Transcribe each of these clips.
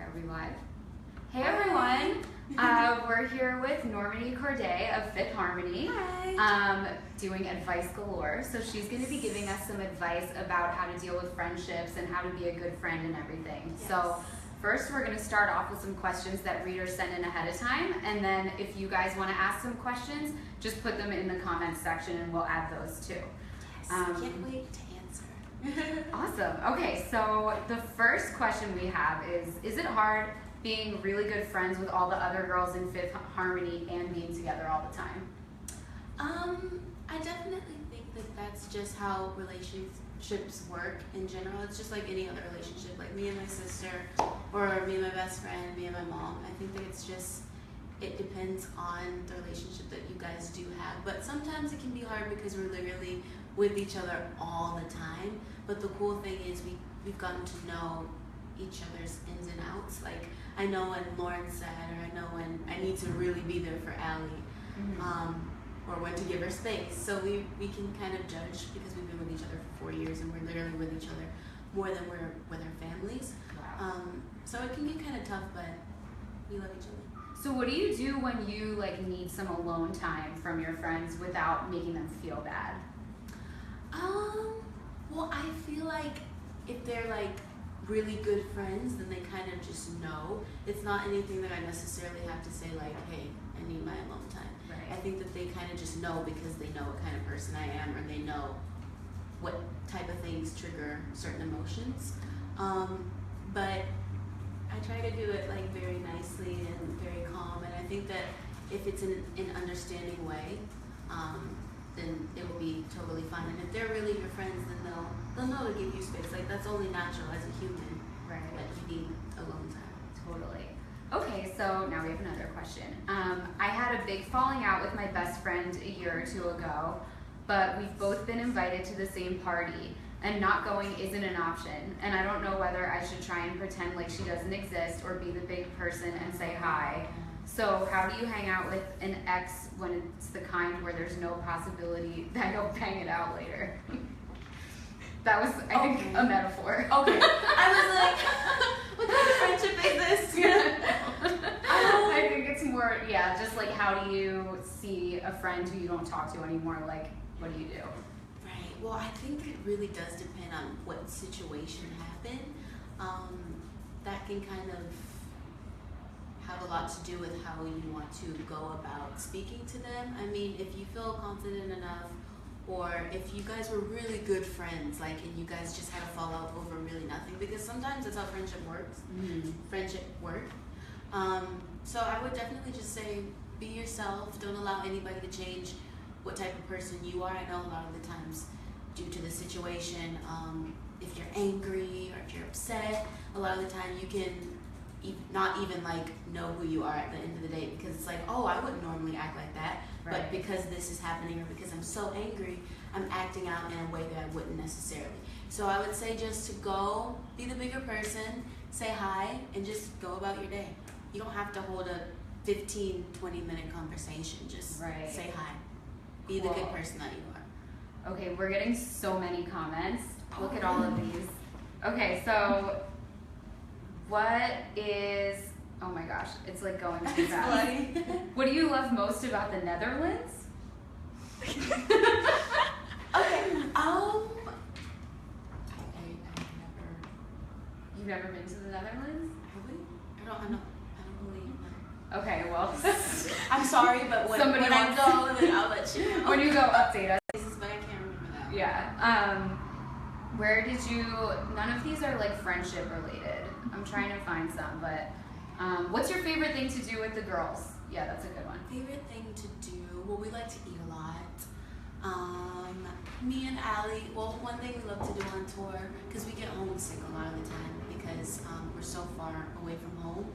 Are we live? Hey everyone! We're here with Normani Kordeei of Fifth Harmony. Hi! Doing advice galore. So she's going to be giving us some advice about how to deal with friendships and how to be a good friend and everything. Yes. So first we're going to start off with some questions that readers send in ahead of time, and then if you guys want to ask some questions, just put them in the comments section and we'll add those too. Yes, can't wait to answer. Awesome. Okay, so the first question we have is it hard being really good friends with all the other girls in Fifth Harmony and being together all the time? I definitely think that that's just how relationships work in general. It's just like any other relationship, like me and my sister, or me and my best friend, me and my mom. I think that it depends on the relationship that you guys do have. But sometimes it can be hard because we're literally with each other all the time. But the cool thing is we've gotten to know each other's ins and outs. Like, I know when Lauren's sad, or I know when I need to really be there for Allie, or when to give her space. So we can kind of judge because we've been with each other for 4 years and we're literally with each other more than we're with our families. Wow. So it can get kind of tough, but we love each other. So what do you do when you need some alone time from your friends without making them feel bad? Well, I feel like if they're really good friends, then they kind of just know. It's not anything that I necessarily have to say hey, I need my alone time. Right. I think that they kind of just know because they know what kind of person I am, or they know what type of things trigger certain emotions. But I try to do it very nicely and very calm, and I think that if it's in an understanding way, then it will be totally fine. And if they're really your friends, then they'll know to give you space. That's only natural as a human, Right. that you need alone time. Totally. Okay, so now we have another question. I had a big falling out with my best friend a year or two ago, but we've both been invited to the same party, and not going isn't an option. And I don't know whether I should try and pretend like she doesn't exist or be the big person and say hi. So how do you hang out with an ex when it's the kind where there's no possibility that you'll bang it out later? That was, I think, a metaphor. Okay. I was like, what kind of friendship is this? I think it's more, just how do you see a friend who you don't talk to anymore? What do you do? Right. Well, I think it really does depend on what situation happened. That can kind of have a lot to do with how you want to go about speaking to them. I mean, if you feel confident enough, or if you guys were really good friends, and you guys just had a fallout over really nothing, because sometimes that's how friendship works. Friendship work. So I would definitely just say, be yourself. Don't allow anybody to change what type of person you are. I know a lot of the times, due to the situation, if you're angry or if you're upset, a lot of the time you can not even know who you are at the end of the day, because it's oh, I wouldn't normally act like that, right. But because this is happening, or because I'm so angry, I'm acting out in a way that I wouldn't necessarily. So I would say just to go be the bigger person, say hi, and just go about your day. You don't have to hold a 15-20 minute conversation. Just right. Say hi. Be the good person that you are. Okay, we're getting so many comments. Look at all of these. Okay, so what is, oh my gosh, it's going too fast. What do you love most about the Netherlands? Okay, You've never been to the Netherlands? have we? I don't believe that. Okay, well. I'm sorry, but when I go, then I'll let you know. When you go, update us. But I can't remember that. Yeah. Where did you, none of these are friendship related. I'm trying to find some, but what's your favorite thing to do with the girls? Yeah, that's a good one. Favorite thing to do? Well, we like to eat a lot. Me and Allie, well, one thing we love to do on tour, because we get homesick a lot of the time because we're so far away from home.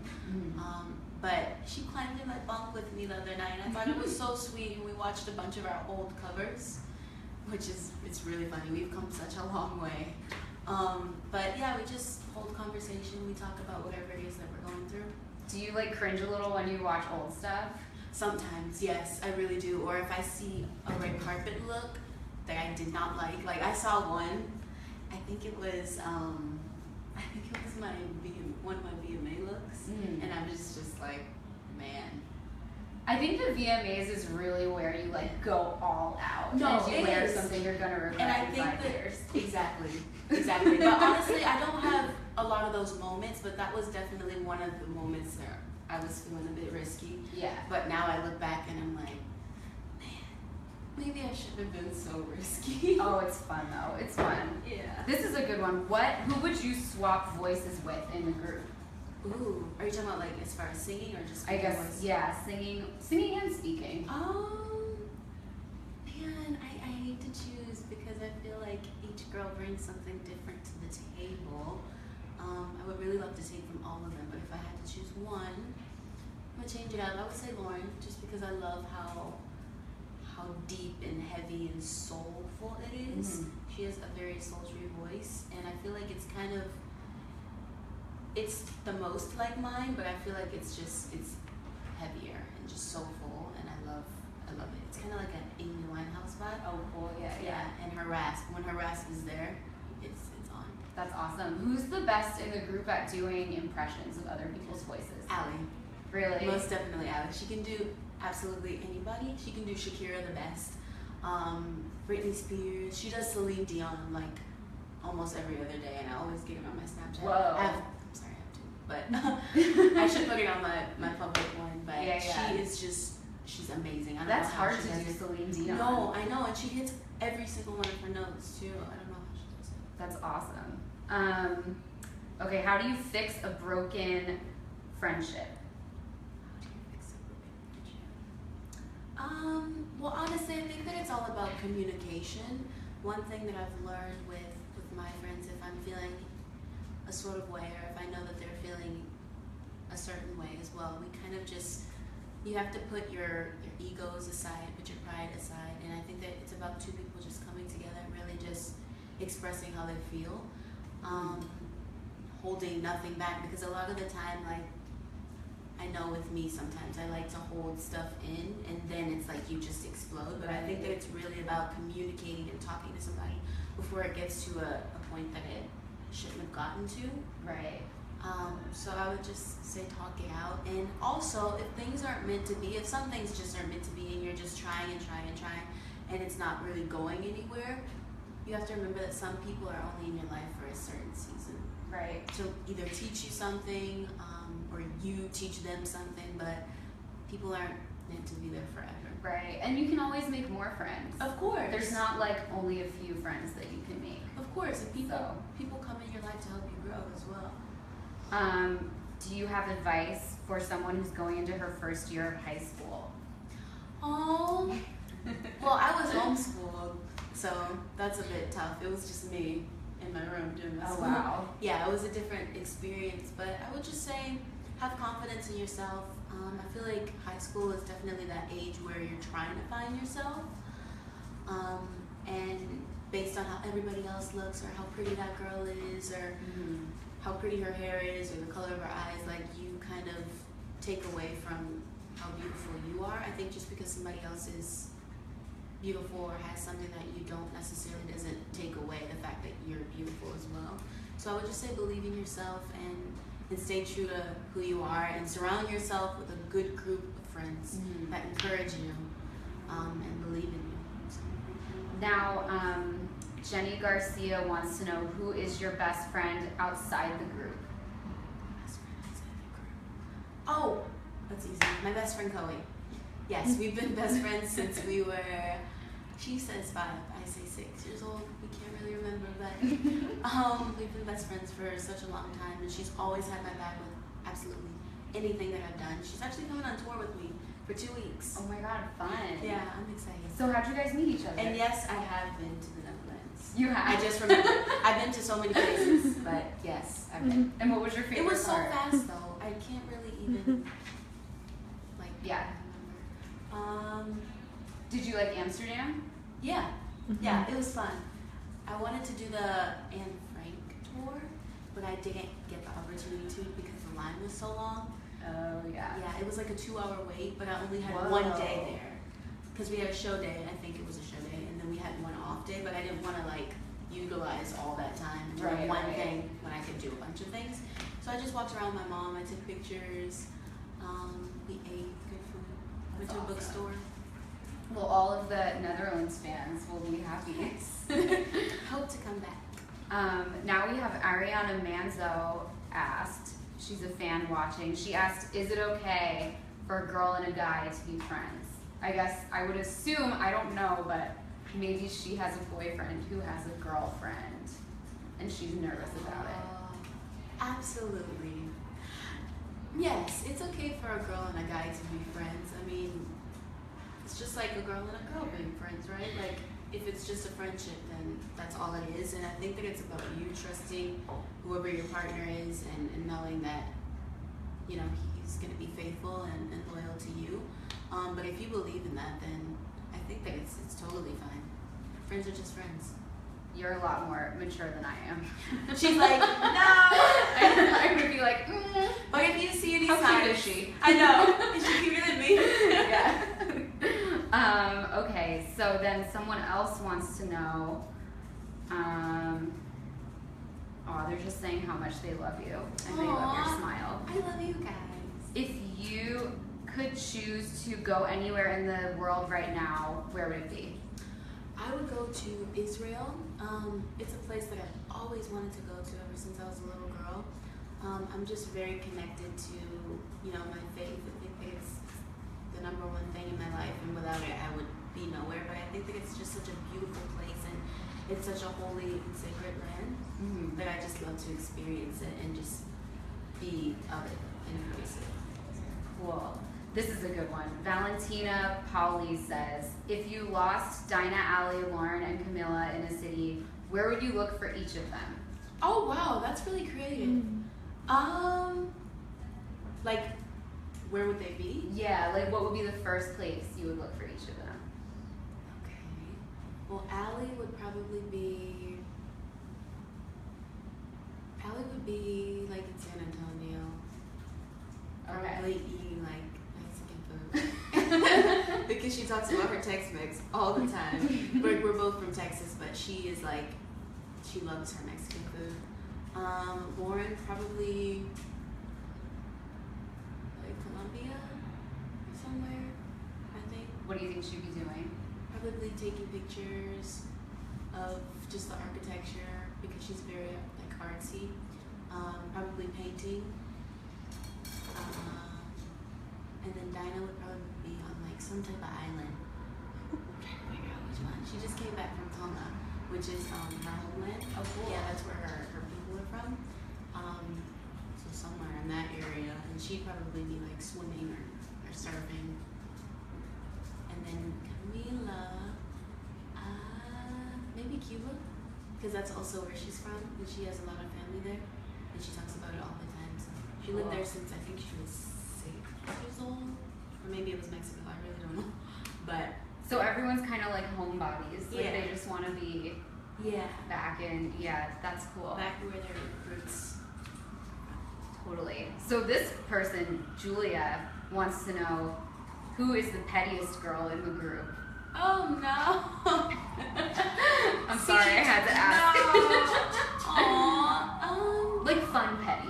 But she climbed in my bunk with me the other night, and I thought it was so sweet, and we watched a bunch of our old covers, it's really funny. We've come such a long way. But yeah, we just hold conversation. We talk about whatever it is that we're going through. Do you cringe a little when you watch old stuff? Sometimes, yes, I really do. Or if I see a red carpet look that I did not like I saw one, I think it was my one of my VMA looks. and I'm just like, man. I think the VMAs is really where you like go all out. No, and you it wear is. something you're gonna regret And I in think 5 years. exactly. But honestly, I don't have a lot of those moments, but that was definitely one of the moments that I was feeling a bit risky. Yeah. But now I look back and I'm like, man, maybe I shouldn't have been so risky. Oh, it's fun though. It's fun. Yeah. This is a good one. Who would you swap voices with in the group? Ooh, are you talking about like as far as singing or just I guess voice? yeah, singing and speaking. Man, I hate to choose because I feel like each girl brings something different to the table. I would really love to take from all of them, but if I had to choose one, I'm gonna change it up. I would say Lauren, just because I love how deep and heavy and soulful it is. She has a very sultry voice, and I feel like it's the most like mine, but I feel like it's heavier and just soulful, and I love it. It's kind of like an Amy Winehouse vibe. Oh, cool. Yeah. And her rasp, when her rasp is there, it's on. That's awesome. Who's the best in the group at doing impressions of other people's voices? Allie. Really? Most definitely Allie. She can do absolutely anybody. She can do Shakira the best. Britney Spears. She does Celine Dion like almost every other day, and I always get her on my Snapchat. Whoa. I have two, but I should put it on my public one. But yeah. she's amazing. I don't That's know how hard she to does do it. Celine Dion. No, I know, and she hits every single one of her notes too. I don't know how she does it. That's awesome. Okay, how do you fix a broken friendship? Well, honestly, I think that it's all about communication. One thing that I've learned with my friends, if I'm feeling a sort of way, or if I know that they're feeling a certain way as well, we kind of you have to put your egos aside, put your pride aside, and I think that it's about two people just coming together and really just expressing how they feel, holding nothing back, because a lot of the time, like, I know with me sometimes I like to hold stuff in and then it's like you just explode, but I think that it's really about communicating and talking to somebody before it gets to a point that it shouldn't have gotten to. Right. So I would just say talk it out, and also if things aren't meant to be, if some things just aren't meant to be and you're just trying and it's not really going anywhere, you have to remember that some people are only in your life for a certain season. Right. To either teach you something, or you teach them something, but people aren't meant to be there forever. Right. And you can always make more friends. Of course. There's not like only a few friends that you can make. Of course, and people come in your life to help you grow as well. Do you have advice for someone who's going into her first year of high school? Oh, well, I was homeschooled, so that's a bit tough. It was just me in my room doing this. Oh, wow. Yeah, it was a different experience, but I would just say have confidence in yourself. I feel like high school is definitely that age where you're trying to find yourself, and based on how everybody else looks, or how pretty that girl is, or how pretty her hair is, or the color of her eyes, like you kind of take away from how beautiful you are. I think just because somebody else is beautiful or has something that you don't necessarily doesn't take away the fact that you're beautiful as well. So I would just say believe in yourself and stay true to who you are, and surround yourself with a good group of friends that encourage you and believe in you. So. Now, Jenny Garcia wants to know, who is your best friend outside the group? Best friend outside the group. Oh, that's easy. My best friend Chloe. Yes, we've been best friends since we were, she says 5, I say 6 years old. We can't really remember, but we've been best friends for such a long time, and she's always had my back with absolutely anything that I've done. She's actually coming on tour with me for 2 weeks. Oh my god, fun. Yeah, I'm excited. So how'd you guys meet each other? And yes, I have been to the Netherlands. You have? I just remember. I've been to so many places, but yes, I've been. And what was your favorite It was so part? fast though. I can't really even Yeah. remember. Did you like Amsterdam? Yeah. Yeah, it was fun. I wanted to do the Anne Frank tour, but I didn't get the opportunity to because the line was so long. Oh yeah. Yeah, it was like a 2-hour wait, but I only had Whoa. 1 day there. Because we had a show day, I think it was a show day, and then we had 1 off day, but I didn't want to like utilize all that time and do one thing when I could do a bunch of things. So I just walked around with my mom. I took pictures. We ate good food. Went to a awesome. bookstore. Well, all of the Netherlands fans will be happy. Hope to come back. Now we have Ariana Manzo asked, she's a fan watching, she asked, is it okay for a girl and a guy to be friends? I guess I would assume, I don't know, but maybe she has a boyfriend who has a girlfriend and she's nervous about it. Absolutely. Yes, it's okay for a girl and a guy to be friends. I mean, it's just like a girl and a girl being friends, right? Like, if it's just a friendship, then that's all it is. And I think that it's about you trusting whoever your partner is and knowing that, you know, he's going to be faithful and loyal to you. But if you believe in that, then I think that it's totally fine. Friends are just friends. You're a lot more mature than I am. She's like, no! I would be like, But if you see any how signs, cute is she? I know. Is she cuter than me? Yeah. Okay, so then someone else wants to know, they're just saying how much they love you and they love your smile. I love you guys. If you could choose to go anywhere in the world right now, where would it be? I would go to Israel. It's a place that I've always wanted to go to ever since I was a little girl. I'm just very connected to, you know, my faith. I think that it's the number one thing in my life, and without it, I would be nowhere. But I think that it's just such a beautiful place, and it's such a holy and sacred land that I just love to experience it and just be of it and embrace it. Cool. This is a good one. Valentina Pauli says, if you lost Dinah, Allie, Lauren, and Camilla in a city, where would you look for each of them? Oh wow, that's really creative. Like, where would they be? Yeah, like what would be the first place you would look for each of them? Okay. Well, Allie would probably be. Allie would be like in San Antonio. Probably eating like Mexican food. Because she talks about her Tex-Mex all the time. We're both from Texas, but she is like, she loves her Mexican food. Lauren probably like Colombia or somewhere, I think. What do you think she'd be doing? Probably taking pictures of just the architecture because she's very like artsy. Probably painting. And then Dinah would probably be on like some type of island. I'm trying to figure out which one. She just came back from Tonga, which is her homeland. Oh, cool. Yeah, that's where her people are from. So somewhere in that area, and she'd probably be like swimming or surfing. And then Camila, maybe Cuba, because that's also where she's from, and she has a lot of family there, and she talks about it all the time. So she lived there since I think she was 6 years old, or maybe it was Mexico. I really don't know, but So everyone's kind of like homebodies. Like Yeah. they just want to be yeah, back in. Yeah, that's cool. back where their roots. Totally. So this person, Julia, wants to know who is the pettiest girl in the group. Oh no! I'm sorry, I had to ask. No. Aww. Like fun petty.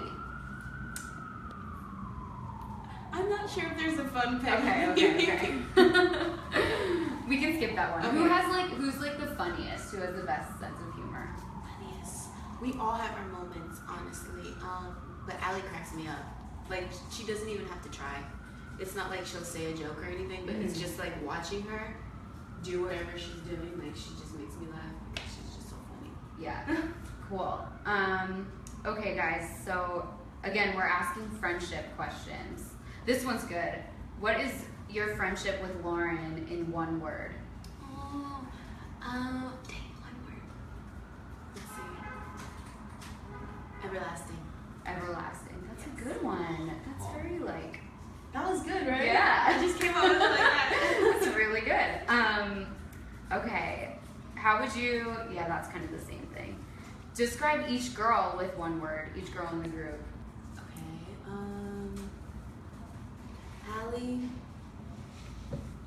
I'm not sure if there's a fun petty. Okay. We can skip that one. Okay. Who's like the funniest? Who has the best sense of humor? Funniest. We all have our moments, honestly. But Allie cracks me up. Like, she doesn't even have to try. It's not like she'll say a joke or anything, but it's just like watching her do whatever she's doing. Like, she just makes me laugh because she's just so funny. Yeah. Cool. Okay, guys. So again, we're asking friendship questions. This one's good. What is your friendship with Lauren in one word? Oh, dang, one word. Let's see. Everlasting. Everlasting. That's a good one. That's very like. That was good, right? Yeah. I just came up with it like that. That's really good. Okay. How would you? Yeah, that's kind of the same thing. Describe each girl with one word. Each girl in the group. Okay. Allie.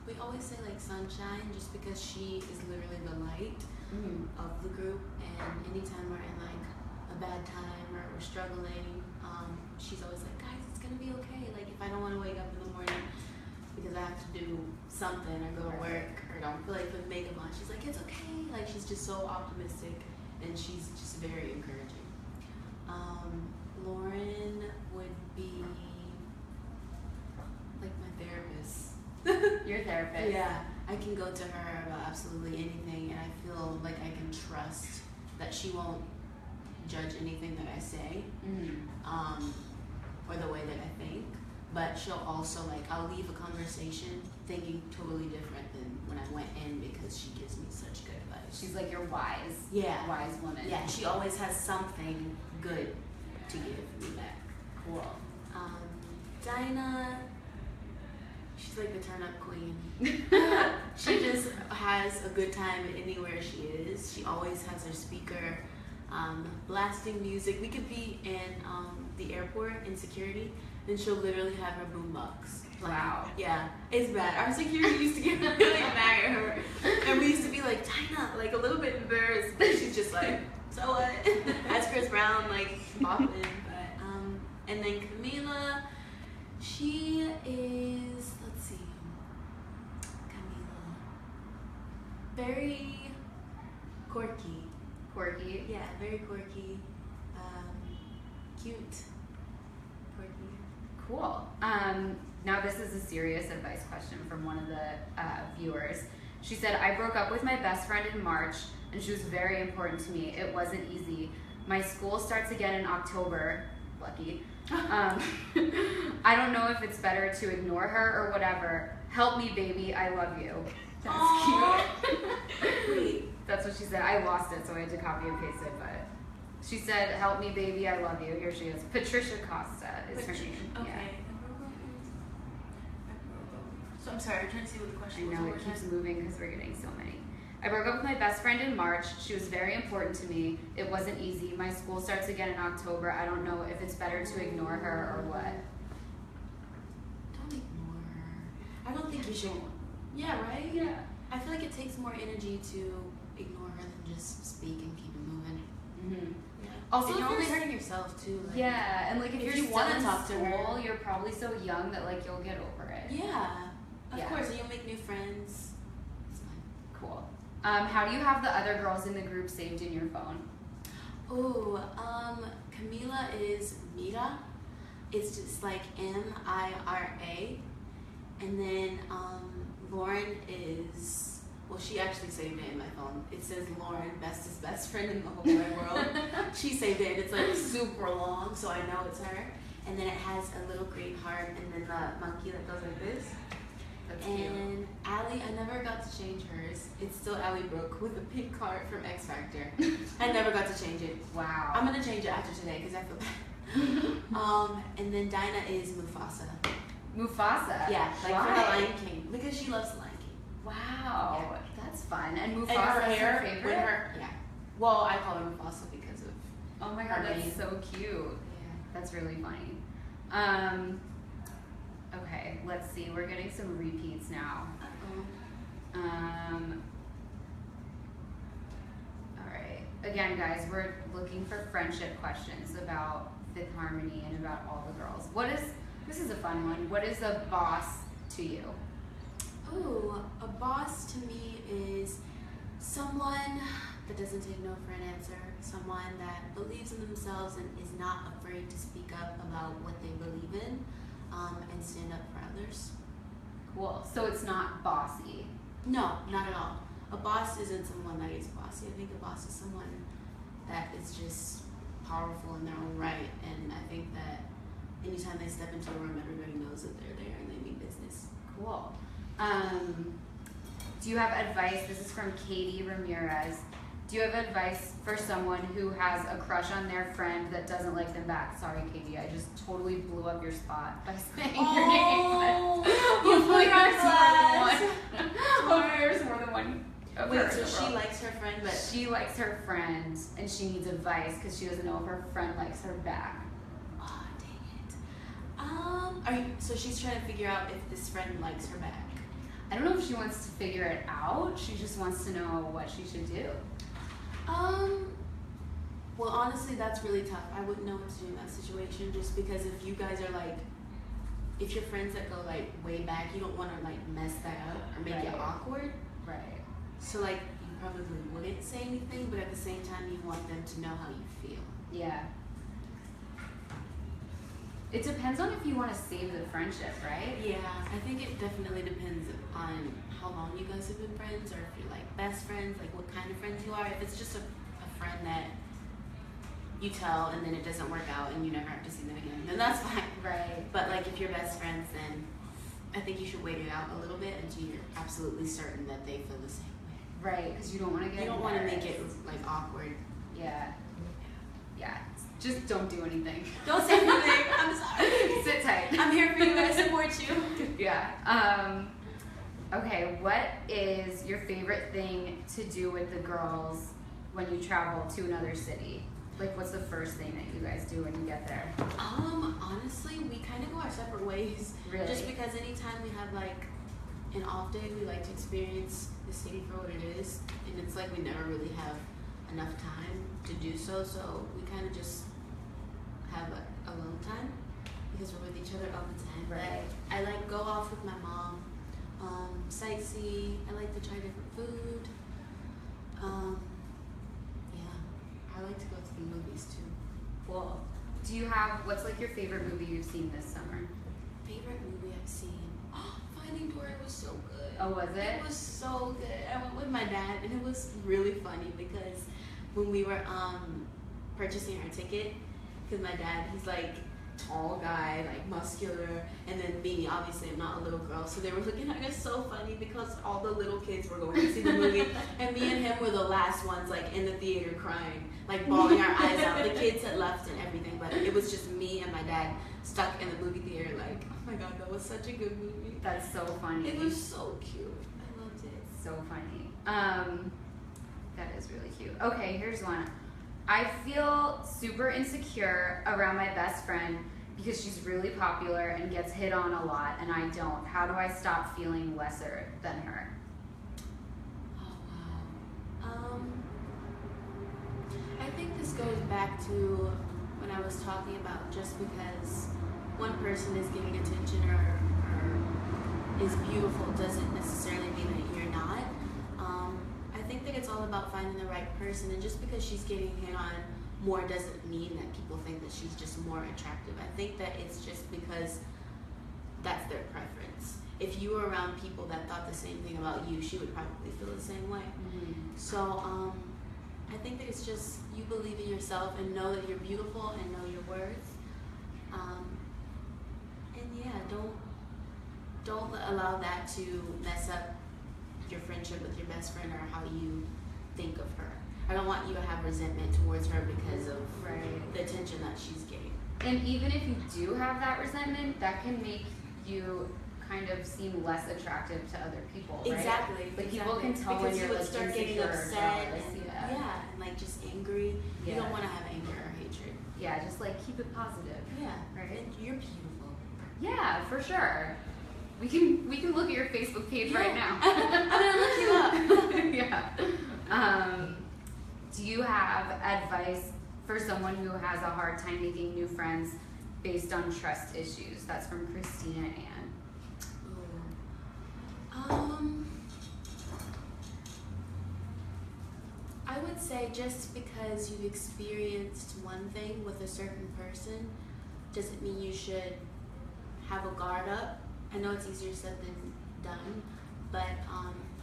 We always say like sunshine, just because she is literally the light of the group. And anytime we're in like a bad time or we're struggling, she's always like, guys, it's gonna be okay. Like if I don't want to wake up in the morning because I have to do something or go to work or don't feel like putting makeup on, she's like, it's okay. Like she's just so optimistic and she's just very encouraging. Lauren would be like my therapist. Your therapist. Yeah, I can go to her about absolutely anything, and I feel like I can trust that she won't judge anything that I say, or the way that I think. But she'll also, like, I'll leave a conversation thinking totally different than when I went in because she gives me such good advice. She's like your wise woman. Yeah, she always has something good to give me back. Cool. Dinah, she's like the turn-up queen. She just has a good time anywhere she is. She always has her speaker blasting music. We could be in the airport in security, and she'll literally have her boombox. Wow. Yeah, it's bad. Our security used to get really mad at her, and we used to be like, Dinah, like a little bit embarrassed, but she's just like, so what? As Chris Brown, like bopping. But and then Camila, she is, let's see, Camila, very quirky. Quirky. Yeah, very quirky, cute, quirky. Cool. Now this is a serious advice question from one of the viewers. She said, I broke up with my best friend in March, and she was very important to me. It wasn't easy. My school starts again in October. Lucky. I don't know if it's better to ignore her or whatever. Help me, baby. I love you. That's cute. Wait. That's what she said. I lost it, so I had to copy and paste it, but she said, help me, baby. I love you. Here she is. Patricia Costa is her name. Okay. Yeah. So I'm sorry, I'm trying to see what the question I was. know, it keeps moving because we're getting so many. I broke up with my best friend in March. She was very important to me. It wasn't easy. My school starts again in October. I don't know if it's better to ignore her or what. Don't ignore her. I don't think you should. Yeah, right? Yeah. I feel like it takes more energy to ignore her than just speak and keep it moving. Mm-hmm. Yeah. Also, and if you're only you're- hurting yourself too. Like, Yeah, and like if if you're you still wanna in talk to her- school, you're probably so young that like you'll get over it. Yeah. Of Yeah. course, and you'll make new friends. It's fine. Cool. How do you have the other girls in the group saved in your phone? Oh, Camila is Mira. It's just like Mira. And then Lauren is, well, she actually saved it in my phone. It says Lauren, bestest best friend in the whole wide world. She saved it. It's like super long, so I know it's her. And then it has a little green heart, and then the monkey that goes like this. That's cute. And Allie, I never got to change hers. It's still Allie Brooke with a pink heart from X Factor. I never got to change it. Wow. I'm gonna change it after today because I feel bad. And then Dinah is Mufasa. Mufasa? Yeah, like Why? for the Lion King because she loves the Lion King. Wow. Yeah. That's fun. And Mufasa And her is hair her favorite? with her, yeah. Well, I call her Mufasa because of Oh my her god, that's name. so cute. Yeah. That's really funny. Okay, let's see. We're getting some repeats now. All right. Again, guys, we're looking for friendship questions about Fifth Harmony and about all the girls. This is a fun one. What is a boss to you? Oh, a boss to me is someone that doesn't take no for an answer. Someone that believes in themselves and is not afraid to speak up about what they believe in, and stand up for others. Cool. So it's not bossy. No, not at all. A boss isn't someone that is bossy. I think a boss is someone that is just powerful in their own right, and I think that anytime they step into a room, everybody knows that they're there and they mean business. Cool. Do you have advice? This is from Katie Ramirez. Do you have advice for someone who has a crush on their friend that doesn't like them back? Sorry, Katie, I just totally blew up your spot by saying your name. Hopefully there's more than one. of her Wait, in so the she world. likes her friend, but She likes her friend, and she needs advice because she doesn't know if her friend likes her back. oh dang it. So she's trying to figure out if this friend likes her back. I don't know if she wants to figure it out. She just wants to know what she should do. Well, honestly, that's really tough. I wouldn't know what to do in that situation, just because if you guys are like, if you're friends that go like way back, you don't want to like mess that up or make it awkward. Right. So like, you probably wouldn't say anything, but at the same time, you want them to know how you feel. Yeah. It depends on if you want to save the friendship, right? Yeah, I think it definitely depends on how long you guys have been friends, or if you're like best friends, like what kind of friends you are. If it's just a friend that you tell and then it doesn't work out and you never have to see them again, then that's fine. Right. But like if you're best friends, then I think you should wait it out a little bit until you're absolutely certain that they feel the same way. Right, because you don't want to get. You don't want to make it like awkward. Yeah. Yeah. Just don't do anything. Don't say anything. I'm sorry. Sit tight. I'm here for you. I support you. Yeah. Okay, what is your favorite thing to do with the girls when you travel to another city? Like, what's the first thing that you guys do when you get there? Honestly, we kind of go our separate ways. Really? Just because anytime we have like an off day, we like to experience the city for what it is, and it's like we never really have enough time to do so. So we kind of just have alone time because we're with each other all the time. Right. But I like go off with my mom, sightsee. I like to try different food. Yeah, I like to go to the movies too. Cool. Do you have, what's like your favorite movie you've seen this summer? Favorite movie I've seen? Finding Dory was so good. Oh, was it? It was so good. I went with my dad, and it was really funny because when we were purchasing our ticket, because my dad, he's like tall guy, like muscular, and then me, obviously I'm not a little girl, so they were looking at us so funny because all the little kids were going to see the movie, and me and him were the last ones like in the theater crying, like bawling our eyes out. The kids had left and everything, but it was just me and my dad stuck in the movie theater like, oh my god, that was such a good movie. That's so funny. It was so cute. I loved it. So funny. That is really cute. Okay, here's one. I feel super insecure around my best friend because she's really popular and gets hit on a lot, and I don't. How do I stop feeling lesser than her? Oh, wow. I think this goes back to when I was talking about just because one person is getting attention or is beautiful doesn't necessarily mean that you're not. I think that it's all about finding the right person, and just because she's getting hit on more doesn't mean that people think that she's just more attractive. I think that it's just because that's their preference. If you were around people that thought the same thing about you, she would probably feel the same way. Mm-hmm. So I think that it's just you believe in yourself and know that you're beautiful and know your worth. And yeah, don't allow that to mess up your friendship with your best friend or how you think of her. I don't want you to have resentment towards her because of the attention that she's getting. And even if you do have that resentment, that can make you kind of seem less attractive to other people, right? Exactly. Like people can tell because when you're you would like start getting insecure or upset jealous. and, Yeah. and like just angry. Yeah. You don't want to have anger or hatred. Yeah, just like keep it positive. Yeah. Right? And you're beautiful. Yeah, for sure. We can look at your Facebook page right now. I'm gonna look you up. Yeah. Do you have advice for someone who has a hard time making new friends based on trust issues? That's from Christina Ann. I would say just because you've experienced one thing with a certain person doesn't mean you should have a guard up. I know it's easier said than done, but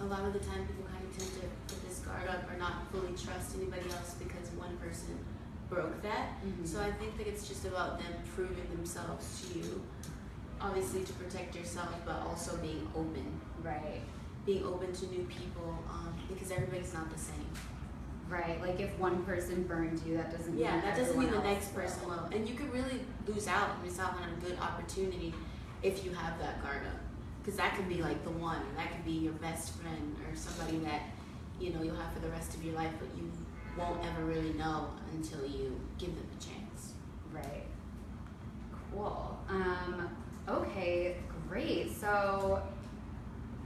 a lot of the time people kind of tend to put this guard up or not fully trust anybody else because one person broke that. Mm-hmm. So I think that it's just about them proving themselves to you, obviously to protect yourself, but also being open. Right. Being open to new people because everybody's not the same. Right. Like if one person burned you, that doesn't mean that doesn't mean the everyone next else person will. will. And you could really miss out on a good opportunity if you have that guard up. Because that could be like the one, that could be your best friend or somebody that you'll have for the rest of your life, but you won't ever really know until you give them a chance. Right. Cool. Okay, great. So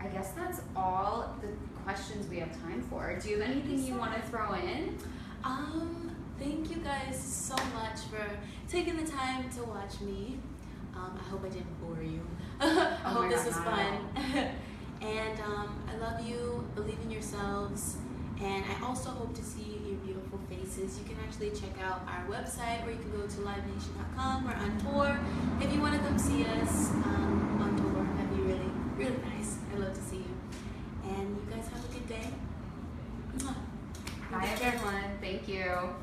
I guess that's all the questions we have time for. Do you have anything you want to throw in? Thank you guys so much for taking the time to watch me. I hope I didn't bore you. I hope this was fun. And I love you. Believe in yourselves. And I also hope to see your beautiful faces. You can actually check out our website, or you can go to livenation.com. We're on tour. If you want to come see us on tour, that'd be really, really nice. I'd love to see you. And you guys have a good day. Bye everyone. Thank you.